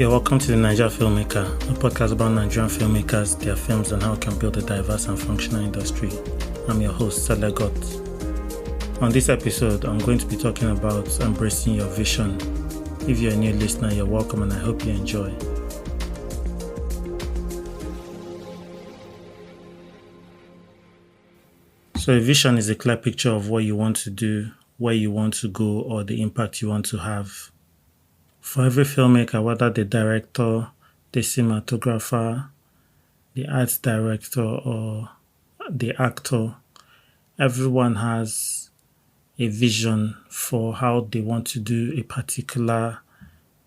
Yeah, welcome to the Naija Filmmaker, a podcast about Nigerian filmmakers, their films, and how we can build a diverse and functional industry. I'm your host, Sele. On this episode, I'm going to be talking about embracing your vision. If you're a new listener, you're welcome, and I hope you enjoy. So a vision is a clear picture of what you want to do, where you want to go, or the impact you want to have. For every filmmaker, whether the director, the cinematographer, the art director, or the actor, everyone has a vision for how they want to do a particular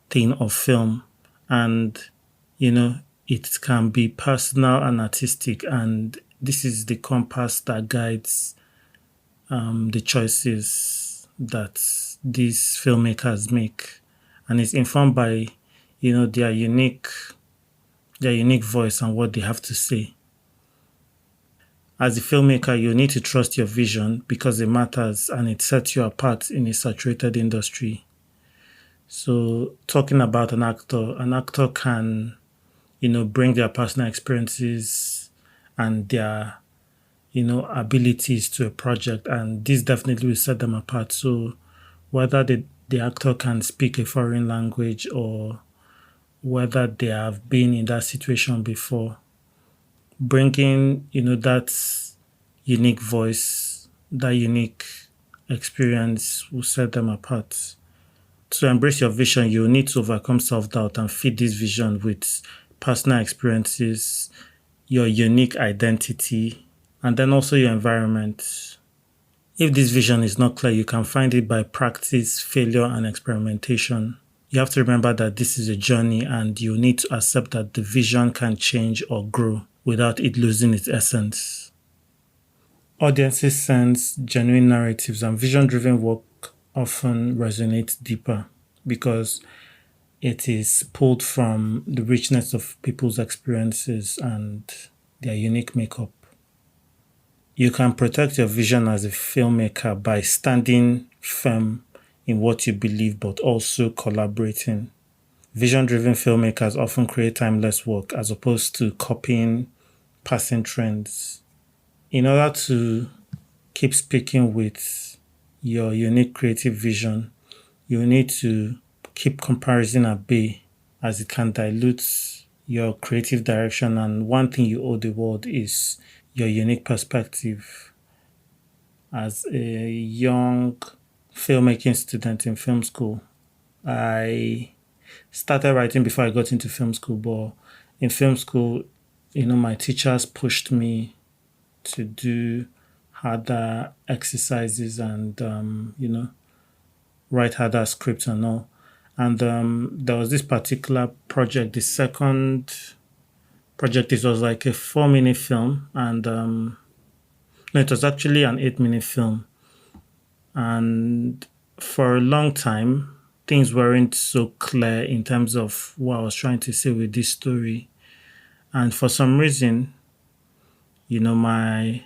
thing of film. And, it can be personal and artistic, and this is the compass that guides the choices that these filmmakers make. And it's informed by, their unique voice and what they have to say. As a filmmaker, you need to trust your vision because it matters and it sets you apart in a saturated industry. So talking about an actor can, bring their personal experiences and their, abilities to a project, and this definitely will set them apart. So whether the actor can speak a foreign language or whether they have been in that situation before, bringing, that unique voice, that unique experience will set them apart. To embrace your vision, you need to overcome self-doubt and fit this vision with personal experiences, your unique identity, and then also your environment. If this vision is not clear, you can find it by practice, failure, and experimentation. You have to remember that this is a journey and you need to accept that the vision can change or grow without it losing its essence. Audiences sense genuine narratives, and vision-driven work often resonates deeper because it is pulled from the richness of people's experiences and their unique makeup. You can protect your vision as a filmmaker by standing firm in what you believe, but also collaborating. Vision-driven filmmakers often create timeless work as opposed to copying passing trends. In order to keep speaking with your unique creative vision, you need to keep comparison at bay as it can dilute your creative direction. And one thing you owe the world is your unique perspective. As a young filmmaking student in film school, I started writing before I got into film school, but in film school, my teachers pushed me to do harder exercises and, write harder scripts and all. And there was this particular project, the second project, it was like a 4-minute film, and no, it was actually an 8-minute film. And for a long time, things weren't so clear in terms of what I was trying to say with this story. And for some reason, the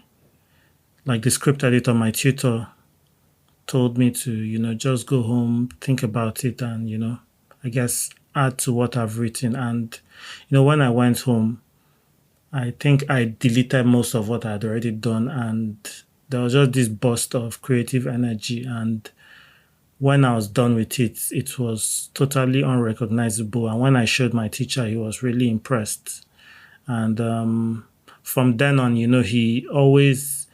script editor, my tutor, told me to, just go home, think about it, and, I guess add to what I've written. And, when I went home, I think I deleted most of what I had already done, and there was just this burst of creative energy. And when I was done with it, it was totally unrecognizable. And when I showed my teacher, he was really impressed. And from then on, he always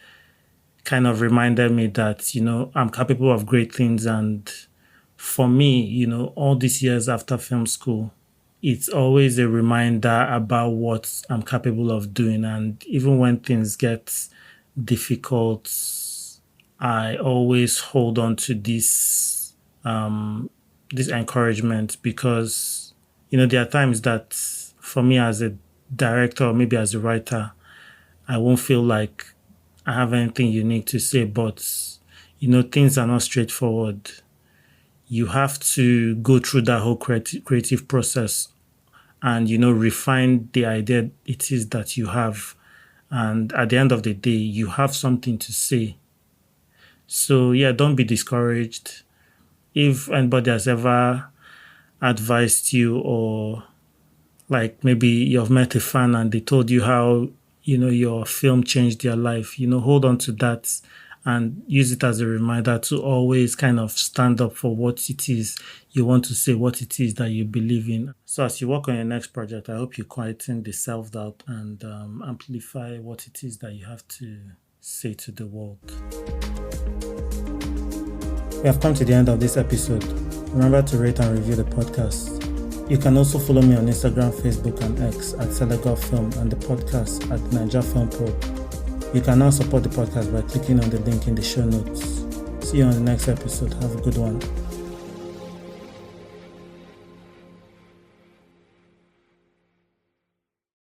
kind of reminded me that, I'm capable of great things. And for me, all these years after film school, it's always a reminder about what I'm capable of doing. And even when things get difficult, I always hold on to this encouragement because, there are times that for me as a director or maybe as a writer, I won't feel like I have anything unique to say, but, things are not straightforward. You have to go through that whole creative process and, refine the idea it is that you have. And at the end of the day, you have something to say. So, yeah, don't be discouraged. If anybody has ever advised you, or like maybe you've met a fan and they told you how, your film changed their life, hold on to that and use it as a reminder to always kind of stand up for what it is you want to say, what it is that you believe in. So as you work on your next project, I hope you quieten the self-doubt and amplify what it is that you have to say to the world. We have come to the end of this episode. Remember to rate and review the podcast. You can also follow me on Instagram, Facebook, and X at Sele Film and the podcast at Naija Filmmaker. You can now support the podcast by clicking on the link in the show notes. See you on the next episode. Have a good one.